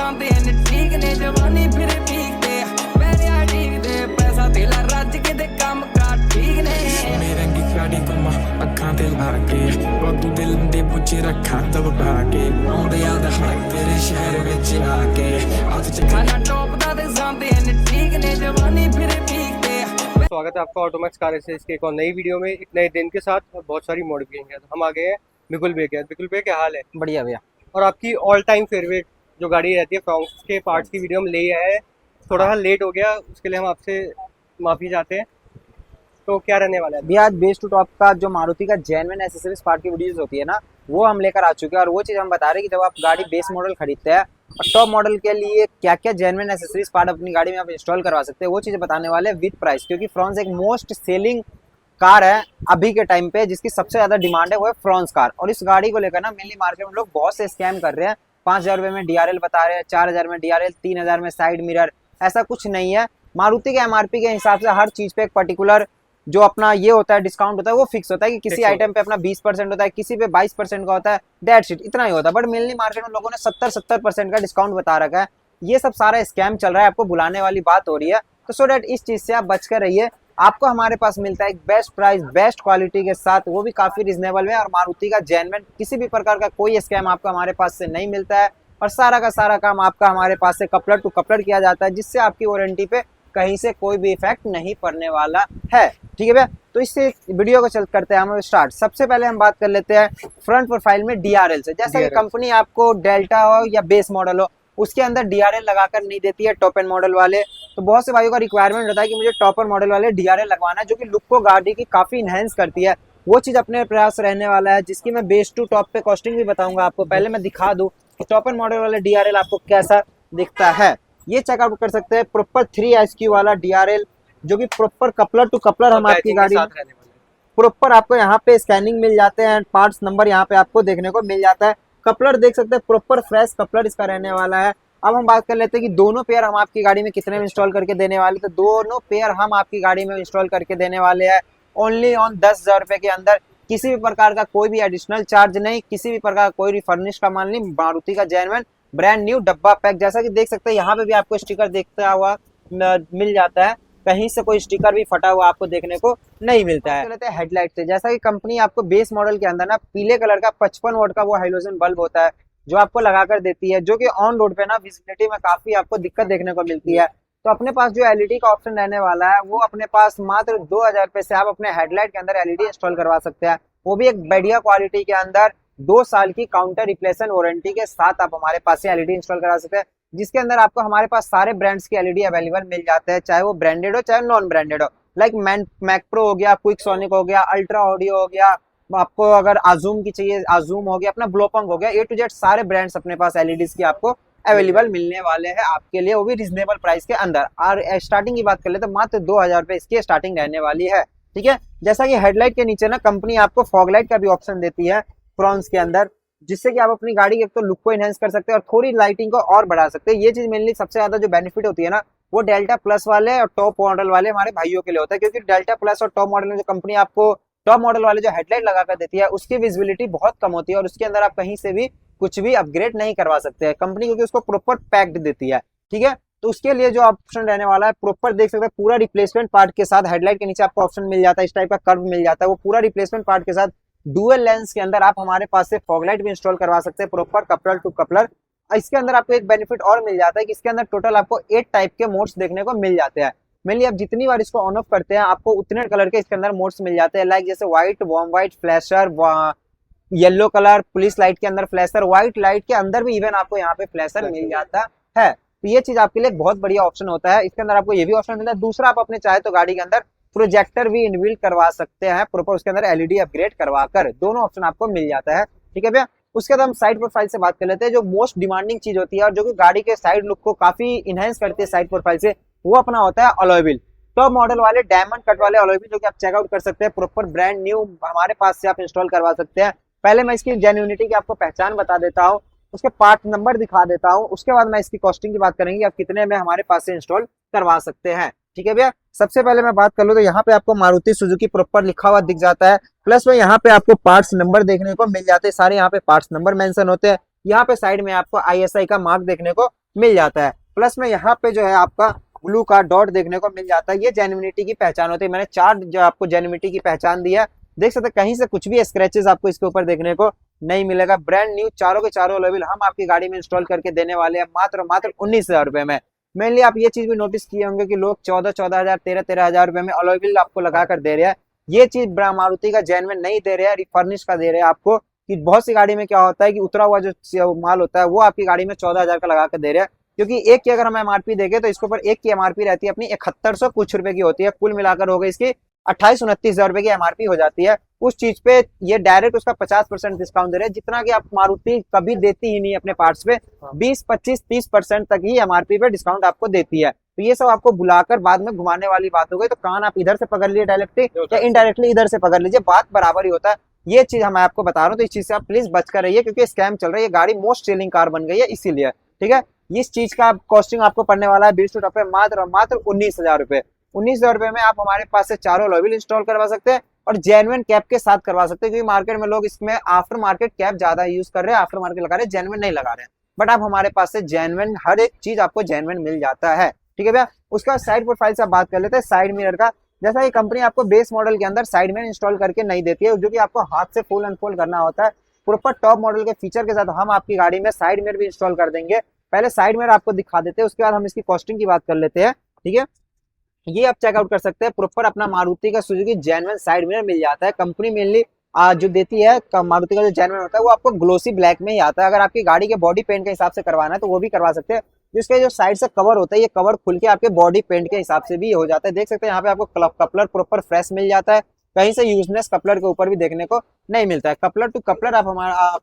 ਜਾਂਦੇ ਨੇ ਠੀਕ ਨੇ ਜਵਾਨੀ ਫਿਰ ਪੀਕਦੇ ਪੈਰਿਆ ਠੀਕਦੇ ਪੈਸਾ ਤੇਲਾ ਰੱਜ ਕੇ ਤੇ ਕੰਮ ਕਰ ਠੀਕ ਨੇ ਸੋਨੇ ਰੰਗੀ ਕਾੜੀ ਗੁੰਮਾ ਅੱਖਾਂ ਤੇ ਲਾ ਕੇ ਵਾਧੂ ਦਿਲ ਦੇ ਪੁੱਛ ਰੱਖਾਂ ਦਬਾ ਕੇ ਆਉਂਦੇ ਆ ਦਾ ਤੇਰੇ ਸ਼ਹਿਰ ਵਿੱਚ ਆ ਕੇ ਹੱਥ ਚ ਖਾਣਾ ਟੋਪ ਦਾ ਤੇ ਜਾਂਦੇ ਨੇ ਠੀਕ ਨੇ ਜਵਾਨੀ ਫਿਰ ਪੀਕਦੇ। स्वागत है आपका ऑटोमैक्स कार एसेसरीज के एक और नई वीडियो में एक नए दिन के साथ और बहुत सारी मॉडिफिकेशन है। तो हम आ गए हैं बिकुल भैया के। बिकुल भैया क्या हाल है? बढ़िया भैया। और आपकी ऑल टाइम फेवरेट जो गाड़ी रहती है फ्रॉन्क्स के पार्ट्स की वीडियो हम ले आए हैं, थोड़ा सा लेट हो गया, उसके लिए हम आपसे माफ़ी चाहते हैं। तो क्या रहने वाला है भैया आज बेस टू टॉप का जो मारुति का जेन्युइन एसेसरीज पार्ट की वीडियोस होती है ना, वो हम लेकर आ चुके हैं। और वो चीज़ हम बता रहे हैं कि जब आप गाड़ी बेस मॉडल खरीदते हैं और टॉप मॉडल के लिए क्या क्या जेन्युइन एसेसरीज पार्ट अपनी गाड़ी में आप इंस्टॉल करवा सकते हैं, वो चीज़ बताने वाले हैं विद प्राइस। क्योंकि फ्रॉन्स एक मोस्ट सेलिंग कार है अभी के टाइम पे, जिसकी सबसे ज़्यादा डिमांड है वो है फ्रॉन्स कार। और इस गाड़ी को लेकर ना मेनली मार्केट में लोग बहुत से स्कैम कर रहे हैं। 5,000 रुपये में DRL बता रहे हैं, 4,000 में DRL, 3,000 में साइड मिरर। ऐसा कुछ नहीं है। मारुति के MRP के हिसाब से हर चीज़ पे एक पर्टिकुलर जो अपना ये होता है डिस्काउंट होता है वो फिक्स होता है कि किसी आइटम पे अपना 20% होता है, किसी पे 22% का होता है, दैट शीट इतना ही होता है। बट मेनली मार्केट में लोगों ने 70% का डिस्काउंट बता रखा है। ये सब सारा स्कैम चल रहा है, आपको बुलाने वाली बात हो रही है। तो सो डैट इस चीज़ से आप बच कर रहिए। आपको हमारे पास मिलता है एक बेस्ट प्राइस बेस्ट क्वालिटी के साथ, वो भी काफ़ी रिजनेबल है। और मारुति का जेन्युइन किसी भी प्रकार का कोई स्कैम आपको हमारे पास से नहीं मिलता है। और सारा का सारा काम आपका हमारे पास से कपलर टू कपलर किया जाता है, जिससे आपकी वारंटी पे कहीं से कोई भी इफेक्ट नहीं पड़ने वाला है। ठीक है भैया, तो इससे वीडियो को चल करते हैं हम स्टार्ट। सबसे पहले हम बात कर लेते हैं फ्रंट प्रोफाइल में DRL से। जैसा कि कंपनी आपको डेल्टा हो या बेस मॉडल हो उसके अंदर DRL लगाकर नहीं देती है टॉप एंड मॉडल वाले। तो बहुत से भाइयों का रिक्वायरमेंट होता है कि मुझे टॉप एंड मॉडल वाले DRL लगवाना है, जो कि लुक को गाड़ी की काफ़ी इनहेंस करती है। वो चीज़ अपने प्रयास रहने वाला है, जिसकी मैं बेस टू टॉप पे कॉस्टिंग भी बताऊंगा आपको। पहले मैं दिखा दूँ कि टॉप एंड मॉडल वाले DRL आपको कैसा दिखता है। ये चेकआउट कर सकते हैं प्रॉपर 3SQ वाला DRL, जो कि प्रॉपर कपलर टू कपलर हम आपकी गाड़ी प्रॉपर आपको यहाँ पे स्कैनिंग मिल जाते हैं, पार्ट्स नंबर यहाँ पे आपको देखने को मिल जाता है। कपलर देख सकते हैं प्रॉपर फ्रेश कपलर इसका रहने वाला है। अब हम बात कर लेते हैं कि दोनों पेयर हम आपकी गाड़ी में कितने में इंस्टॉल करके देने वाले। तो दोनों पेयर हम आपकी गाड़ी में इंस्टॉल करके देने वाले हैं ओनली ऑन 10,000 रुपये के अंदर। किसी भी प्रकार का कोई भी एडिशनल चार्ज नहीं, किसी भी प्रकार का कोई भी फर्निश का माल नहीं। मारुति का जेन्युइन ब्रांड न्यू डब्बा पैक, जैसा कि देख सकते हैं यहाँ पे भी आपको स्टिकर देखता हुआ मिल जाता है। कहीं से कोई स्टिकर भी फटा हुआ आपको देखने को नहीं मिलता है। लेते हैं हेडलाइट से। जैसा कि कंपनी आपको बेस मॉडल के अंदर ना पीले कलर का 55 वॉट का वो हाइलोजन बल्ब होता है, जो आपको लगाकर देती है, जो कि ऑन रोड पे ना विजिबिलिटी में काफी आपको दिक्कत देखने को मिलती है। तो अपने पास जो LED का ऑप्शन रहने वाला है वो अपने पास मात्र 2,000 रुपये से आप अपने हेडलाइट के अंदर LED इंस्टॉल करवा सकते हैं। वो भी एक बढ़िया क्वालिटी के अंदर 2 साल की काउंटर रिप्लेसमेंट वारंटी के साथ आप हमारे पास से LED इंस्टॉल करा सकते हैं, जिसके अंदर आपको हमारे पास सारे ब्रांड्स की LED अवेलेबल मिल जाते हैं, चाहे वो ब्रांडेड हो चाहे नॉन ब्रांडेड हो। लाइक मैक्प्रो हो गया, क्विकसोनिक हो गया, अल्ट्रा ऑडियो हो गया, आपको अगर आजूम की चाहिए आजूम हो गया, अपना ब्लोपंग हो गया, A to Z सारे ब्रांड्स अपने पास LEDs की आपको अवेलेबल मिलने वाले हैं आपके लिए, वो भी रिजनेबल प्राइस के अंदर। और स्टार्टिंग की बात कर ले तो मात्र 2,000 रुपये इसकी स्टार्टिंग रहने वाली है। ठीक है, जैसा कि हेडलाइट के नीचे ना कंपनी आपको फॉग लाइट का भी ऑप्शन देती है फ्रॉन्स के अंदर, जिससे कि आप अपनी गाड़ी के एक तो लुक को इनहेंस कर सकते हैं और थोड़ी लाइटिंग को और बढ़ा सकते हैं। ये चीज मेनली सबसे ज्यादा जो बेनिफिट होती है ना वो डेल्टा प्लस वाले और टॉप मॉडल वाले हमारे भाइयों के लिए होता है। क्योंकि डेल्टा प्लस और टॉप मॉडल में जो कंपनी आपको टॉप मॉडल वाले जो हेडलाइट लगा कर देती है उसकी विजिबिलिटी बहुत कम होती है और उसके अंदर आप कहीं से भी कुछ भी अपग्रेड नहीं करवा सकते हैं कंपनी, क्योंकि उसको प्रॉपर पैक्ड देती है। ठीक है, तो उसके लिए जो ऑप्शन रहने वाला है प्रॉपर देख सकते हैं पूरा रिप्लेसमेंट पार्ट के साथ। हेडलाइट के नीचे आपको ऑप्शन मिल जाता है, इस टाइप का कर्व मिल जाता है, वो पूरा रिप्लेसमेंट पार्ट के साथ डुअल लेंस के अंदर आप हमारे पास से फॉग लाइट भी इंस्टॉल करवा सकते हैं प्रॉपर कपलर टू कपलर। इसके अंदर आपको एक बेनिफिट और मिल जाता है कि इसके अंदर टोटल आपको 8 टाइप के मोड्स देखने को मिल जाते हैं। मेनली आप जितनी बार इसको ऑन ऑफ करते हैं आपको उतने कलर के इसके अंदर मोड्स मिल जाते हैं, लाइक जैसे white, warm white, flasher, yellow colour, police light के अंदर फ्लैशर, व्हाइट लाइट के अंदर भी इवन आपको यहाँ पे फ्लैशर मिल जाता है। तो ये चीज आपके लिए बहुत बढ़िया ऑप्शन होता है। इसके अंदर आपको ये भी ऑप्शन मिलता है। दूसरा, आप अपने चाहे तो गाड़ी के अंदर प्रोजेक्टर भी इनबिल्ट करवा सकते हैं प्रॉपर, उसके अंदर LED अपग्रेड करवा कर, दोनों ऑप्शन आपको मिल जाता है। ठीक है भैया, उसके बाद हम साइड प्रोफाइल से बात कर लेते हैं, जो मोस्ट डिमांडिंग चीज होती है और जो कि गाड़ी के साइड लुक को काफी इनहेंस करती है साइड प्रोफाइल से, वो अपना होता है अलॉय व्हील। टॉप मॉडल वाले डायमंड कट वाले अलॉय व्हील जो कि आप चेकआउट कर सकते हैं प्रॉपर ब्रांड न्यू हमारे पास से आप इंस्टॉल करवा सकते हैं। पहले मैं इसकी जेन्युइनिटी की आपको पहचान बता देता हूँ, उसके पार्ट नंबर दिखा देता हूँ, उसके बाद मैं इसकी कॉस्टिंग की बात करेंगे आप कितने में हमारे पास से इंस्टॉल करवा सकते हैं। ठीक है भैया, सबसे पहले मैं बात कर लूँ तो यहाँ पे आपको मारुति सुजुकी प्रॉपर लिखा हुआ दिख जाता है, प्लस में यहाँ पे आपको पार्ट्स नंबर देखने को मिल जाते हैं, सारे यहाँ पे पार्ट्स नंबर मेंशन होते हैं। यहाँ पे साइड में आपको ISI का मार्क देखने को मिल जाता है। प्लस में यहाँ पे जो है आपका ब्लू का डॉट देखने को मिल जाता है, ये जेन्युइनिटी की पहचान होती है। मैंने 4 जो आपको जेन्युइनिटी की पहचान दी है, देख सकते हैं कहीं से कुछ भी स्क्रैचेस आपको इसके ऊपर देखने को नहीं मिलेगा। ब्रांड न्यू चारों के चारों लेवल हम आपकी गाड़ी में इंस्टॉल करके देने वाले हैं मात्र 19,000 रुपए में। मेनली आप ये चीज भी नोटिस किए होंगे कि लोग 14,000 13,000 रुपए में अलॉय व्हील आपको लगा कर दे रहे हैं। ये चीज मारुति का जेन्युइन नहीं दे रहे हैं, रिफर्निश का दे रहे हैं आपको। कि बहुत सी गाड़ी में क्या होता है कि उतरा हुआ जो माल होता है वो आपकी गाड़ी में 14,000 का लगा कर दे रहे हैं, क्योंकि एक की अगर हम एमआरपी देखें तो इसके ऊपर एक की एमआरपी रहती है अपनी 7100 कुछ रुपए की होती है, कुल मिलाकर हो गई इसकी 28-29,000 रुपए की एमआरपी हो जाती है। उस चीज पे ये डायरेक्ट उसका 50% डिस्काउंट दे रहे हैं, जितना कि आप मारुति कभी देती ही नहीं अपने पार्ट्स पे। 20, 25, 30% तक ही एमआरपी पे डिस्काउंट आपको देती है। तो ये सब आपको बुलाकर बाद में घुमाने वाली बात हो गई, तो कान आप इधर से पकड़ लीजिए डायरेक्टली या इनडायरेक्टली इधर से पकड़ लीजिए, बात बराबर ही होता है। ये चीज हम आपको बता रहा हूँ, तो इस चीज से आप प्लीज बचकर रहिए, क्योंकि स्कैम चल रहा है। ये गाड़ी मोस्ट सेलिंग कार बन गई है इसीलिए, ठीक है। इस चीज का कॉस्टिंग आपको पड़ने वाला है बेस टू टॉप पे मात्र 19,000 रुपए। 19,000 रुपए में आप हमारे पास से चारों लॉय व्हील इंस्टॉल करवा सकते हैं और जेन्युइन कैप के साथ करवा सकते हैं, क्योंकि मार्केट में लोग इसमें आफ्टर मार्केट कैप ज्यादा यूज कर रहे हैं, आफ्टर मार्केट लगा रहे हैं, जेन्युइन नहीं लगा रहे हैं। बट आप हमारे पास से जेन्युइन हर एक चीज आपको जेन्युइन मिल जाता है, ठीक है भैया। उसके बाद साइड प्रोफाइल से आप बात कर लेते हैं साइड मिरर का। जैसा कि कंपनी आपको बेस मॉडल के अंदर साइड मिरर इंस्टॉल करके नहीं देती है, जो कि आपको हाथ से फुल अनफोल्ड करना होता है। प्रॉपर टॉप मॉडल के फीचर के साथ हम आपकी गाड़ी में साइड मिरर भी इंस्टॉल कर देंगे। पहले साइड मिरर आपको दिखा देते हैं, उसके बाद हम इसकी कॉस्टिंग की बात कर लेते हैं, ठीक है। ये आप चेकआउट कर सकते हैं, प्रॉपर अपना मारुति का सुजुकी जेन्युइन साइड मिरर मिल जाता है। कंपनी मेनली जो देती है मारुति का जो जेन्युइन होता है वो आपको ग्लोसी ब्लैक में ही आता है। अगर आपकी गाड़ी के बॉडी पेंट के हिसाब से करवाना है तो वो भी करवा सकते हैं। जिसके जो साइड से कवर होता है, ये कवर खुल के आपके बॉडी पेंट के हिसाब से भी हो जाता है। देख सकते हैं यहाँ पे आपको कपलर प्रॉपर फ्रेश मिल जाता है, कहीं से यूजनेस कपलर के ऊपर भी देखने को नहीं मिलता है। कपलर टू कपलर आप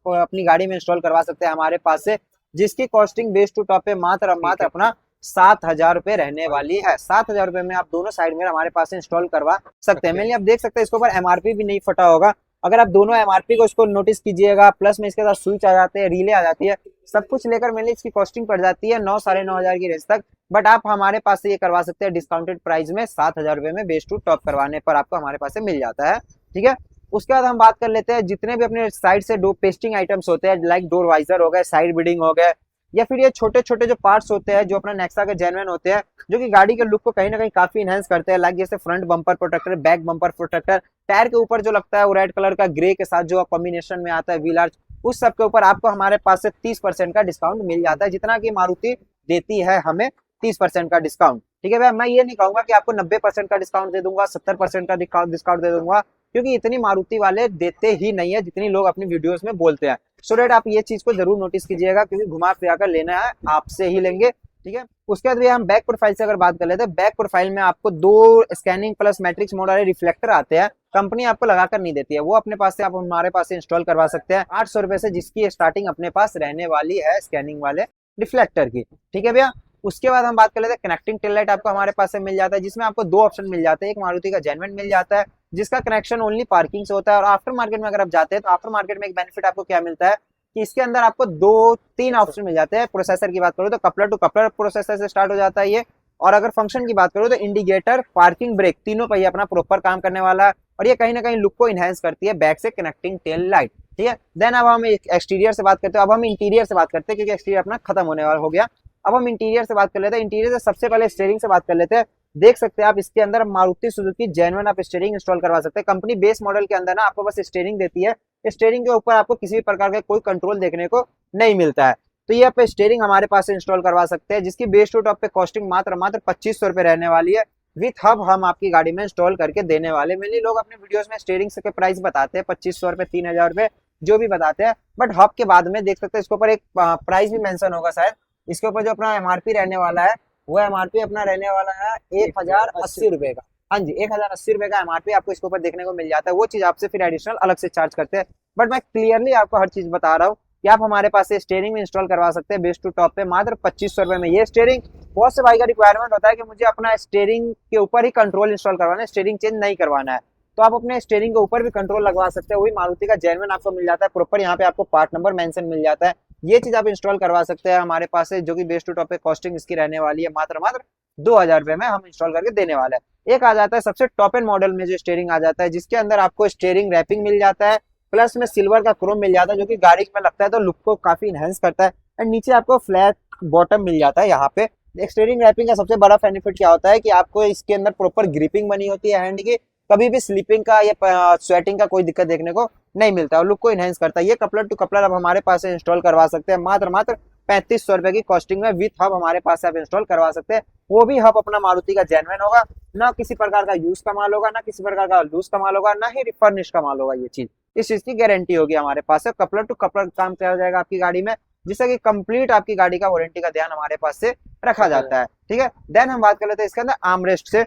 अपनी गाड़ी में इंस्टॉल करवा सकते हैं हमारे पास से, जिसकी कॉस्टिंग बेस टू टॉप पे मात्र अपना 7,000 रुपए रहने वाली है। 7,000 रुपए में आप दोनों साइड में हमारे पास से इंस्टॉल करवा सकते हैं। मेनली आप देख सकते हैं इसके ऊपर एमआरपी भी नहीं फटा होगा। अगर आप दोनों एमआरपी को इसको नोटिस कीजिएगा, प्लस में इसके साथ स्विच आ जाते हैं, रिले आ जाती है, सब कुछ लेकर मेनली इसकी कॉस्टिंग पड़ जाती है 9 साढ़े 9,000 की रेंज तक। बट आप हमारे पास से ये करवा सकते हैं डिस्काउंटेड प्राइस में 7,000 रुपए में बेस टू टॉप करवाने पर आपको हमारे पास से मिल जाता है, ठीक है। उसके बाद हम बात कर लेते हैं जितने भी अपने साइड से डोर पेस्टिंग आइटम्स होते हैं, लाइक डोर वाइजर हो गए, साइड बिडिंग हो गए, या फिर ये छोटे छोटे जो पार्ट्स होते हैं जो अपना नेक्सा के जेन्युइन होते हैं, जो कि गाड़ी के लुक को कहीं ना कहीं काफी इनहेंस करते हैं। लाइक जैसे front bumper protector, back bumper protector, tyre के ऊपर जो लगता है वो रेड कलर का ग्रे के साथ जो कॉम्बिनेशन में आता है व्हील आर्च, उस सब के ऊपर आपको हमारे पास से 30% का डिस्काउंट मिल जाता है, जितना कि मारुति देती है हमें 30% का डिस्काउंट, ठीक है भैया। मैं ये नहीं कहूंगा कि आपको 90% का डिस्काउंट दे दूंगा, 70% का डिस्काउंट दे दूंगा, क्योंकि इतनी मारुति वाले देते ही नहीं है जितनी लोग अपनी वीडियोस में बोलते हैं। सो डेट आप ये चीज को जरूर नोटिस कीजिएगा, क्योंकि घुमा फिरा कर लेना है आपसे ही लेंगे, ठीक है। उसके बाद हम बैक प्रोफाइल से अगर बात कर लेते हैं, बैक प्रोफाइल में आपको 2 स्कैनिंग प्लस मैट्रिक्स मोड वाले रिफ्लेक्टर आते हैं, कंपनी आपको लगाकर नहीं देती है, वो अपने पास से आप हमारे पास से इंस्टॉल करवा सकते हैं 800 रुपए से, जिसकी स्टार्टिंग अपने पास रहने वाली है स्कैनिंग वाले रिफ्लेक्टर की, ठीक है भैया। उसके बाद हम बात कर लेते हैं कनेक्टिंग टेल लाइट आपको हमारे पास से मिल जाता है, जिसमें आपको 2 ऑप्शन मिल जाते हैं। एक मारुति का जेन्युइन मिल जाता है, जिसका कनेक्शन ओनली पार्किंग से होता है, और आफ्टर मार्केट में अगर आप जाते हैं तो आफ्टर मार्केट में एक बेनिफिट आपको क्या मिलता है कि इसके अंदर आपको 2-3 ऑप्शन मिल जाते हैं। प्रोसेसर की बात करूँ तो कपलर टू कपलर प्रोसेसर से स्टार्ट हो जाता है ये, और अगर फंक्शन की बात करूँ तो इंडिकेटर, पार्किंग, ब्रेक, तीनों पर अपना प्रॉपर काम करने वाला है, और ये कहीं ना कहीं लुक को इनहेंस करती है बैक से कनेक्टिंग टेल लाइट, ठीक है। देन अब हम एक्सटीरियर से बात करते हैं, अब हम इंटीरियर से बात करते हैं, क्योंकि एक्सटीरियर अपना खत्म होने वाला हो गया। अब हम इंटीरियर से बात कर लेते हैं। इंटीरियर से सबसे पहले स्टीयरिंग से बात कर लेते हैं। देख सकते हैं आप इसके अंदर मारुति सुजुकी जेन्युइन आप स्टीयरिंग इंस्टॉल करवा सकते हैं। कंपनी बेस मॉडल के अंदर ना आपको बस स्टीयरिंग देती है, स्टीयरिंग के ऊपर आपको किसी भी प्रकार का कोई कंट्रोल देखने को नहीं मिलता है। तो ये आप स्टीयरिंग हमारे पास से इंस्टॉल करवा सकते हैं, जिसकी बेस टू टॉप पे कॉस्टिंग मात्र 2500 रुपए रहने वाली है। विथ हब हम आपकी गाड़ी में इंस्टॉल करके देने वाले। मेनली लोग अपने वीडियोस में स्टीयरिंग के प्राइस बताते हैं 2500 रुपए, 3000 रुपए, जो भी बताते हैं, बट हब के बाद में देख सकते हैं इसके ऊपर एक प्राइस भी मेंशन होगा शायद। इसके ऊपर जो अपना एमआरपी रहने वाला है वो एमआरपी अपना रहने वाला है 1080 रुपए का। हाँ जी, 1080 रुपए का एमआरपी आपको इसके ऊपर देखने को मिल जाता है। वो चीज आपसे फिर एडिशनल अलग से चार्ज करते हैं, बट मैं क्लियरली आपको हर चीज बता रहा हूँ कि आप हमारे पास से स्टीयरिंग में इंस्टॉल करवा सकते हैं बेस टू टॉप पे मात्र 2500 रुपए में। ये स्टीयरिंग बहुत से भाई का रिक्वायरमेंट होता है कि मुझे अपना स्टीयरिंग के ऊपर ही कंट्रोल इंस्टॉल करवाना है, स्टीयरिंग चेंज नहीं करवाना है, तो आप अपने स्टीयरिंग के ऊपर भी कंट्रोल लगवा सकते हैं। वही मारुति का जेन्युइन आपको मिल जाता है, प्रॉपर यहाँ पे आपको पार्ट नंबर मेंशन मिल जाता है। ये चीज आप इंस्टॉल करवा सकते हैं हमारे पास से, जो कि बेस टू टॉप पे कॉस्टिंग इसकी रहने वाली है मात्र 2000 रुपए में हम इंस्टॉल करके देने वाले हैं। एक आ जाता है सबसे टॉप एंड मॉडल में जो स्टीयरिंग आ जाता है, जिसके अंदर आपको स्टीयरिंग रैपिंग मिल जाता है, प्लस में सिल्वर का क्रोम मिल जाता है, जो कि गाड़ी में लगता है तो लुक को काफी इनहेंस करता है। एंड नीचे आपको फ्लैट बॉटम मिल जाता है यहाँ पे। स्टीयरिंग रैपिंग का सबसे बड़ा बेनिफिट क्या होता है कि आपको इसके अंदर प्रॉपर ग्रिपिंग बनी होती है हैंड की, कभी भी स्लिपिंग का या स्वेटिंग का कोई दिक्कत देखने को नहीं मिलता और लुक को इनहेंस करता है। ये कपलर टू कपलर अब हमारे पास से इंस्टॉल करवा सकते हैं मात्र 3500 रुपए की कॉस्टिंग में विथ हब हमारे पास से आप इंस्टॉल करवा सकते हैं। वो भी हब अपना मारुति का जेन्युइन होगा, ना किसी प्रकार का यूज का माल होगा, ना किसी प्रकार का लूज का माल होगा, ना ही रिफर्निश का माल होगा। ये चीज इस चीज की गारंटी होगी हमारे पास से। कपलर टू कपलर काम किया जाएगा आपकी गाड़ी में, जिससे कि कंप्लीट आपकी गाड़ी का वारंटी का ध्यान हमारे पास से रखा जाता है। ठीक है, देन हम बात कर लेते हैं इसके अंदर आर्मरेस्ट से।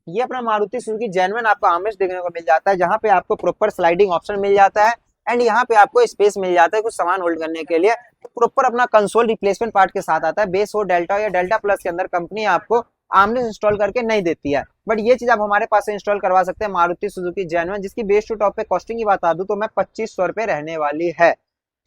ये अपना मारुति सुजुकी जेन्युइन आपको आर्मरेस्ट देखने को मिल जाता है, जहां पे आपको प्रॉपर स्लाइडिंग ऑप्शन मिल जाता है एंड यहाँ पे आपको स्पेस मिल जाता है कुछ सामान होल्ड करने के लिए। प्रॉपर अपना कंसोल रिप्लेसमेंट पार्ट के साथ आता है। बेस हो डेल्टा या डेल्टा प्लस के अंदर कंपनी आपको आर्मरेस्ट इंस्टॉल करके नहीं देती है, बट ये चीज आप हमारे पास से इंस्टॉल करवा सकते हैं मारुति सुजुकी जेन्युइन, जिसकी बेस टू टॉप पे कॉस्टिंग की बात बता दूं तो मैं 2500 रुपए रहने वाली है।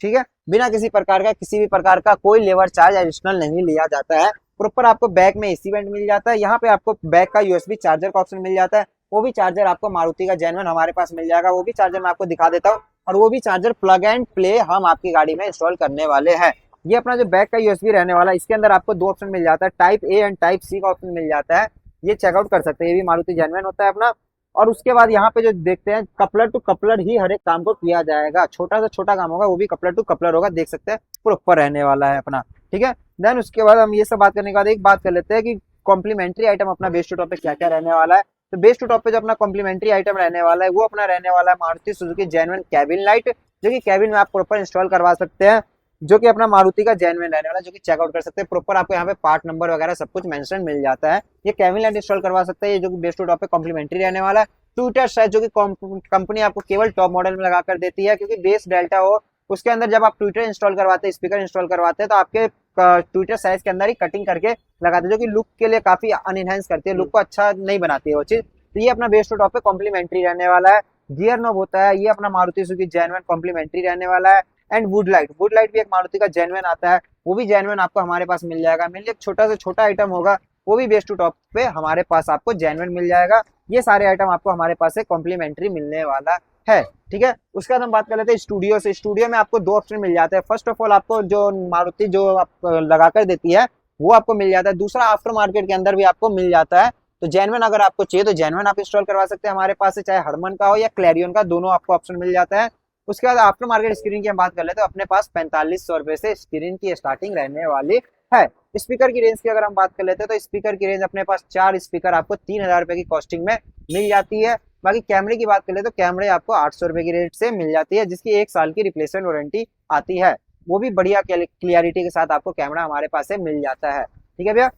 ठीक है, बिना किसी भी प्रकार का कोई लेबर चार्ज एडिशनल नहीं लिया जाता है। प्रॉपर आपको बैक में एसी वेंट मिल जाता है, यहाँ पे आपको बैक का यूएसबी चार्जर का ऑप्शन मिल जाता है। वो भी चार्जर आपको मारुति का जेन्युइन हमारे पास मिल जाएगा, वो भी चार्जर मैं आपको दिखा देता हूँ। और वो भी चार्जर प्लग एंड प्ले हम आपकी गाड़ी में इंस्टॉल करने वाले हैं। ये अपना जो बैक का यूएसबी रहने वाला है, इसके अंदर आपको दो ऑप्शन मिल जाता है, type A and type C का ऑप्शन मिल जाता है। ये चेकआउट कर सकते हैं, ये भी मारुति जेन्युइन होता है अपना। और उसके बाद यहाँ पे जो देखते हैं कपलर टू कपलर ही हर एक काम को किया जाएगा, छोटा से छोटा काम होगा वो भी कपलर टू कपलर होगा, देख सकते हैं प्रॉपर रहने वाला है अपना। ठीक है, देन उसके बाद हम ये सब बात करने के बाद एक बात कर लेते हैं कि कॉम्प्लीमेंट्री आइटम अपना बेस टू टॉप पे क्या क्या रहने वाला है। तो बेस टू टॉप पे जो अपना कॉम्प्लीमेंट्री आइटम रहने वाला है वो अपना रहने वाला है Maruti Suzuki genuine cabin light, जो कि कैबिन में आप प्रॉपर इंस्टॉल करवा सकते हैं, जो कि अपना मारुति का जेन्युइन रहने वाला है, जो कि चेकआउट कर सकते हैं। प्रॉपर आपको यहाँ पे पार्ट नंबर वगैरह सब कुछ मेंशन मिल जाता है। ये कैबिन लाइट इंस्टॉल करवा सकते हैं, ये जो कि बेस टू टॉप पे कॉम्प्लीमेंट्री रहने वाला है। ट्विटर साइज जो कि कंपनी आपको केवल टॉप मॉडल में लगा कर देती है, क्योंकि बेस डेल्टा हो उसके अंदर जब आप ट्विटर इंस्टॉल करवाते हैं, स्पीकर इंस्टॉल करवाते हैं, तो आपके ट्विटर साइज के अंदर ही कटिंग करके लगाते हैं, जो कि लुक के लिए काफी अनइनहेंस करती है, लुक को अच्छा नहीं बनाती है वो चीज। तो ये अपना बेस टू टॉप पे कॉम्प्लीमेंट्री रहने वाला है। गियर नॉब होता है, ये अपना मारुति सुजुकी जेन्युइन कॉम्प्लीमेंट्री रहने वाला है। एंड वुड लाइट भी एक मारुति का जेन्युइन आता है, वो भी जेन्युइन आपको हमारे पास मिल जाएगा। मेनली एक छोटा से छोटा आइटम होगा, वो भी बेस टू टॉप पे हमारे पास आपको जेन्युइन मिल जाएगा। ये सारे आइटम आपको हमारे पास से कॉम्प्लीमेंट्री मिलने वाला है। ठीक है, उसके बाद हम बात कर लेते हैं स्टूडियो से। स्टूडियो में आपको दो ऑप्शन मिल जाते हैं। फर्स्ट ऑफ ऑल आपको जो मारुति जो आप लगा कर देती है वो आपको मिल जाता है। दूसरा आफ्टर मार्केट के अंदर भी आपको मिल जाता है। तो जेन्युइन अगर आपको चाहिए तो जेन्युइन आप इंस्टॉल करवा सकते हैं हमारे पास से, चाहे हरमन का हो या क्लैरियन का, दोनों आपको ऑप्शन मिल जाता है। उसके बाद आफ्टर मार्केट स्क्रीन की हम बात कर लेते हैं, तो अपने पास 4500 रुपए से स्क्रीन की स्टार्टिंग रहने वाली है। स्पीकर की रेंज की अगर हम बात कर लेते हैं तो स्पीकर की रेंज अपने पास 4 स्पीकर आपको 3000 रुपए की कॉस्टिंग में मिल जाती है। बाकी कैमरे की बात कर ले तो कैमरे आपको 800 रुपए की रेट से मिल जाती है, जिसकी 1 साल की रिप्लेसमेंट वारंटी आती है। वो भी बढ़िया क्लियरिटी के साथ आपको कैमरा हमारे पास से मिल जाता है। ठीक है भैया,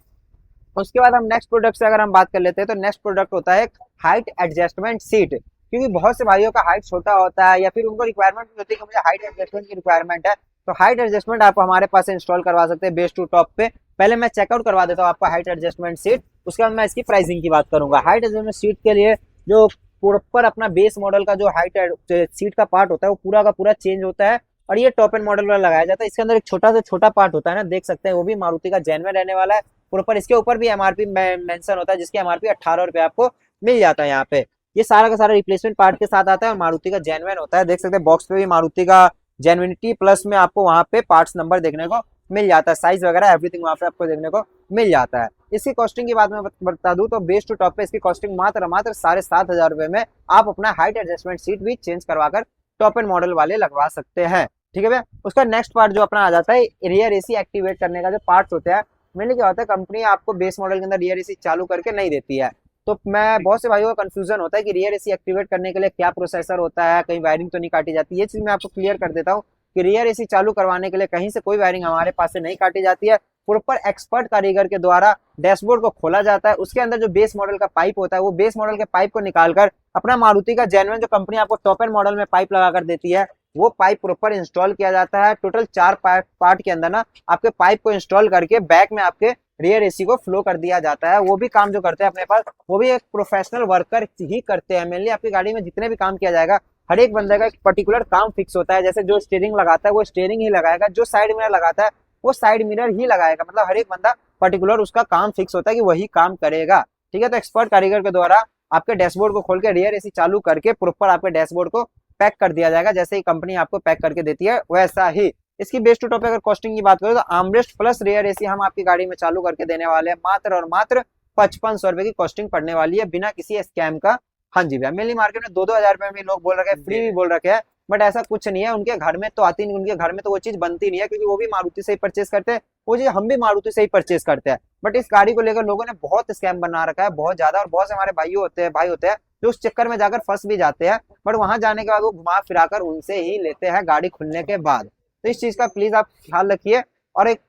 उसके बाद हम नेक्स्ट प्रोडक्ट से अगर हम बात कर लेते हैं तो नेक्स्ट प्रोडक्ट होता है हाइट एडजस्टमेंट सीट। क्योंकि बहुत से भाइयों का हाइट छोटा होता है या फिर उनको रिक्वायरमेंट होती है कि मुझे हाइट एडजस्टमेंट की रिक्वायरमेंट है, तो हाइट एडजस्टमेंट आप हमारे पास इंस्टॉल करवा सकते हैं बेस टू टॉप पे। पहले मैं चेकआउट करवा देता हूँ आपका हाइट एडजस्टमेंट सीट, उसके बाद मैं इसकी प्राइसिंग की बात करूंगा। हाइट एडजस्टमेंट सीट के लिए जो प्रॉपर अपना बेस मॉडल का जो हाइट सीट का पार्ट होता है वो पूरा का पूरा चेंज होता है और ये टॉप एंड मॉडल वाला लगाया जाता है। इसके अंदर एक छोटा से छोटा पार्ट होता है ना, देख सकते हैं, वो भी मारुति का जेन्युइन रहने वाला है। प्रॉपर इसके ऊपर भी एमआरपी मेंशन होता है, जिसकी एमआरपी 18 रुपए आपको मिल जाता है। यहाँ पे ये सारा का सारा रिप्लेसमेंट पार्ट के साथ आता है और मारुति का जेन्युइन होता है। देख सकते हैं बॉक्स पे भी मारुति का जेन्युइनिटी प्लस में आपको वहाँ पे पार्ट्स नंबर देखने को मिल जाता है, साइज वगैरह एवरीथिंग वहाँ पे आपको देखने को मिल जाता है। इसकी कॉस्टिंग की बात मैं बता दूं तो बेस टू टॉप पे इसकी कॉस्टिंग मात्र 7,500 रुपए में आप अपना हाइट एडजस्टमेंट सीट भी चेंज करवाकर टॉप एंड मॉडल वाले लगवा सकते हैं। ठीक है भैया, उसका नेक्स्ट पार्ट जो अपना आ जाता है रियर एसी एक्टिवेट करने का जो पार्ट्स होते हैं। मैंने क्या होता है, कंपनी आपको बेस मॉडल के अंदर रियर एसी चालू करके नहीं देती है, तो मैं बहुत से भाइयों का कंफ्यूजन होता है कि रियर एसी एक्टिवेट करने के लिए क्या प्रोसेसर होता है, कहीं वायरिंग तो नहीं काटी जाती। ये चीज मैं आपको क्लियर कर देता हूँ कि रियर एसी चालू करवाने के लिए कहीं से कोई वायरिंग हमारे पास से नहीं काटी जाती है। प्रॉपर एक्सपर्ट कारीगर के द्वारा डैशबोर्ड को खोला जाता है, उसके अंदर जो बेस मॉडल का पाइप होता है वो बेस मॉडल के पाइप को निकालकर अपना मारुति का जेन्युइन जो कंपनी आपको टॉप एंड मॉडल में पाइप लगा कर देती है वो पाइप प्रॉपर इंस्टॉल किया जाता है। टोटल 4 पार्ट के अंदर ना आपके पाइप को इंस्टॉल करके बैक में आपके रियर एसी को फ्लो कर दिया जाता है। वो भी काम जो करते हैं अपने पास वो भी एक प्रोफेशनल वर्कर ही करते हैं। मेनली आपकी गाड़ी में जितने भी काम किया जाएगा हर एक बंदे का एक पर्टिकुलर काम फिक्स होता है। जैसे जो स्टीयरिंग लगाता है वो स्टीयरिंग ही लगाएगा, जो साइड मिरर लगाता है वो साइड मिरर ही लगाएगा। मतलब हर एक बंदा पर्टिकुलर उसका काम फिक्स होता है कि वही काम करेगा। ठीक है, तो एक्सपर्ट कारीगर के द्वारा आपके डैशबोर्ड को खोल के रियर एसी चालू करके प्रॉपर आपके डैशबोर्ड को पैक कर दिया जाएगा। जैसे ही कंपनी आपको पैक करके देती है वैसा ही इसकी बेस टू टॉप अगर कॉस्टिंग की बात करें तो आर्मरेस्ट प्लस रेयर एसी हम आपकी गाड़ी में चालू करके देने वाले हैं मात्र और मात्र 5500 रुपए की कॉस्टिंग पड़ने वाली है बिना किसी स्कैम का। हाँ जी भैया, मेनली मार्केट में 2-2 हजार रुपए में लोग बोल रखे हैं, फ्री भी बोल रखे हैं, बट ऐसा कुछ नहीं है। उनके घर में तो आती नहीं, उनके घर में तो वो चीज बनती नहीं है, क्योंकि वो भी मारुति से ही परचेस करते हैं, वो चीज हम भी मारुति से ही परचेस करते हैं। बट इस गाड़ी को लेकर लोगों ने बहुत स्कैम बना रखा है, बहुत ज्यादा, और बहुत से हमारे भाई होते हैं जो उस चक्कर में जाकर फंस भी जाते हैं, बट वहां जाने के बाद वो घुमा फिराकर उनसे ही लेते हैं गाड़ी खुलने के बाद। तो इस चीज का प्लीज आप ख्याल रखिए। और एक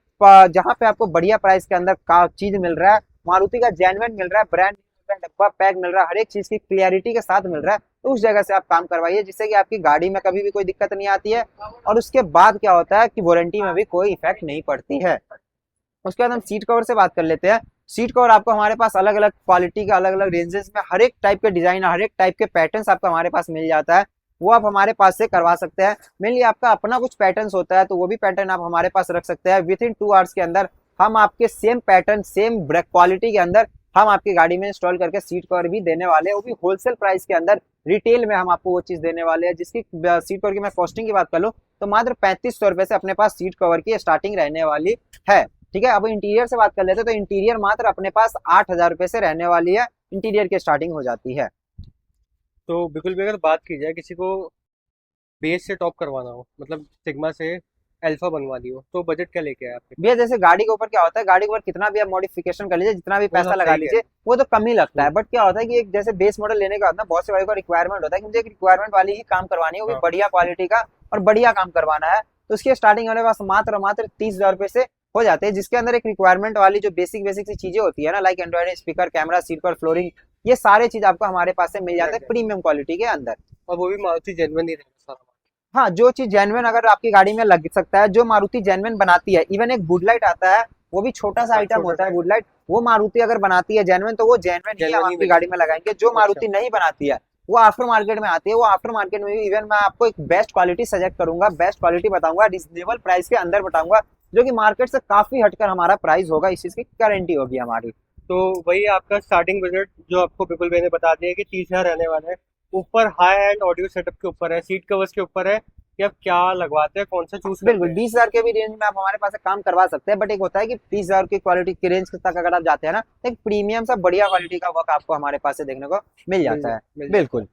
जहाँ पे आपको बढ़िया प्राइस के अंदर का चीज मिल रहा है, मारुति का जेन्युइन मिल रहा है, ब्रांड डब्बा पैक मिल रहा है, हर एक चीज की क्लियरिटी के साथ मिल रहा है, तो उस जगह से आप काम करवाइए, जिससे कि आपकी गाड़ी में कभी भी कोई दिक्कत नहीं आती है। और उसके बाद क्या होता है कि वारंटी में भी कोई इफेक्ट नहीं पड़ती है। उसके बाद हम सीट कवर से बात कर लेते हैं। सीट कवर आपको हमारे पास अलग अलग क्वालिटी के, अलग अलग रेंजेस में, हर एक टाइप के डिजाइन, हर एक टाइप के पैटर्न्स आपको हमारे पास मिल जाता है, वो आप हमारे पास से करवा सकते हैं। मेनली आपका अपना कुछ पैटर्न्स होता है, तो वो भी पैटर्न आप हमारे पास रख सकते हैं। विद इन 2 आवर्स के अंदर हम आपके सेम पैटर्न, सेम क्वालिटी के अंदर हम आपकी गाड़ी में इंस्टॉल करके सीट कवर भी देने वाले हैं, वो भी होलसेल प्राइस के अंदर, रिटेल में हम आपको वो चीज देने वाले हैं, जिसकी सीट कवर की मैं कॉस्टिंग की बात कर लूँ तो मात्र 3500 रुपए से अपने पास सीट कवर की स्टार्टिंग रहने वाली है। ठीक है, अब इंटीरियर से बात कर लेते हैं, तो इंटीरियर मात्र अपने पास 8000 रुपए से रहने वाली है, इंटीरियर की स्टार्टिंग हो जाती है। तो बिल्कुल भी अगर बात की जाए किसी को बेस से टॉप करवाना हो, मतलब सिग्मा से अल्फा बनवानी हो, तो बजट क्या लेके आए आपके? भैया जैसे गाड़ी के ऊपर क्या होता है, गाड़ी के ऊपर कितना भी आप मॉडिफिकेशन कर लीजिए, जितना भी पैसा लगा लीजिए, वो तो कम ही लगता है। बट क्या होता है कि एक जैसे बेस मॉडल लेने का बाद ना बहुत से भाई को रिक्वायरमेंट होता है कि मुझे एक रिक्वायरमेंट वाली ही काम करवानी है, वो भी बढ़िया क्वालिटी का और बढ़िया काम करवाना है, तो उसकी स्टार्टिंग हमारे पास मात्र 30,000 रुपए से हो जाते हैं, जिसके अंदर एक रिक्वायरमेंट वाली जो बेसिक सी चीजें होती है ना, like Android speaker, camera, seat cover, flooring, ये सारे चीज आपको हमारे पास से मिल जाते हैं प्रीमियम क्वालिटी के अंदर। और वो भी मारुति जेन्युइन ही रहेगा सारा। हाँ, जो चीज जेन्युइन अगर आपकी गाड़ी में लग सकता है, जो मारुति जेन्युइन बनाती है, इवन एक वुडलाइट आता है, वो भी छोटा सा आइटम होता है वुडलाइट, वो मारुति अगर बनाती है जेन्युइन, तो वो जेन्युइन ही हम आपकी गाड़ी में लगाएंगे। जो मारुति नहीं बनाती है वो आफ्टर मार्केट में आती है, वो आफ्टर मार्केट में भी इवन मैं आपको एक बेस्ट क्वालिटी सजेक्ट करूंगा, बेस्ट क्वालिटी बताऊंगा, रिजनेबल प्राइस के अंदर बताऊंगा, जो कि मार्केट से काफी हटकर हमारा प्राइस होगा, इस चीज की गारंटी होगी हमारी। तो वही आपका स्टार्टिंग बजट जो आपको बिल्कुल मैंने बता दिया कि 30,000 रहने वाला है। ऊपर हाई एंड ऑडियो सेटअप के ऊपर है, सीट कवर्स के ऊपर है कि आप क्या लगवाते हैं, कौन सा चूज करते बिल्कुल हैं। 20,000 के भी रेंज में आप हमारे पास से काम करवा सकते हैं, बट एक होता है कि 30,000 की क्वालिटी की रेंज तक अगर आप जाते हैं ना, तो एक प्रीमियम सा बढ़िया क्वालिटी का वर्क आपको हमारे पास से देखने को मिल जाता है। बिल्कुल।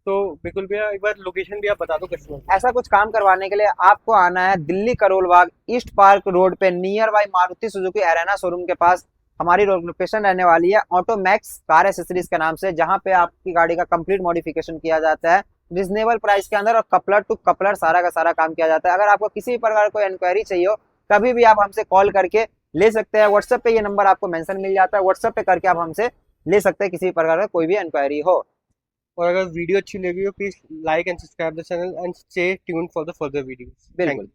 तो बिल्कुल भैया एक बार लोकेशन भी आप बता दो कस्टमर। ऐसा कुछ काम करवाने के लिए आपको आना है Delhi Karol Bagh east park road पे, near by Maruti Suzuki arena showroom के पास हमारी लोकेशन रहने वाली है, ऑटो मैक्स कार एसेसरीज के नाम से, जहां पे आपकी गाड़ी का कंप्लीट मॉडिफिकेशन किया जाता है रिजनेबल प्राइस के अंदर, और कपलर टू कपलर सारा का सारा काम किया जाता है। अगर आपको किसी भी प्रकार कोई इंक्वायरी चाहिए हो, कभी भी आप हमसे कॉल करके ले सकते हैं। व्हाट्सएप पे ये नंबर आपको मेंशन मिल जाता है, व्हाट्सएप पे करके आप हमसे ले सकते हैं किसी भी प्रकार का कोई भी इंक्वायरी हो। और अगर वीडियो अच्छी लगी हो, please like and subscribe the channel and stay tuned for the further videos. बिल्कुल।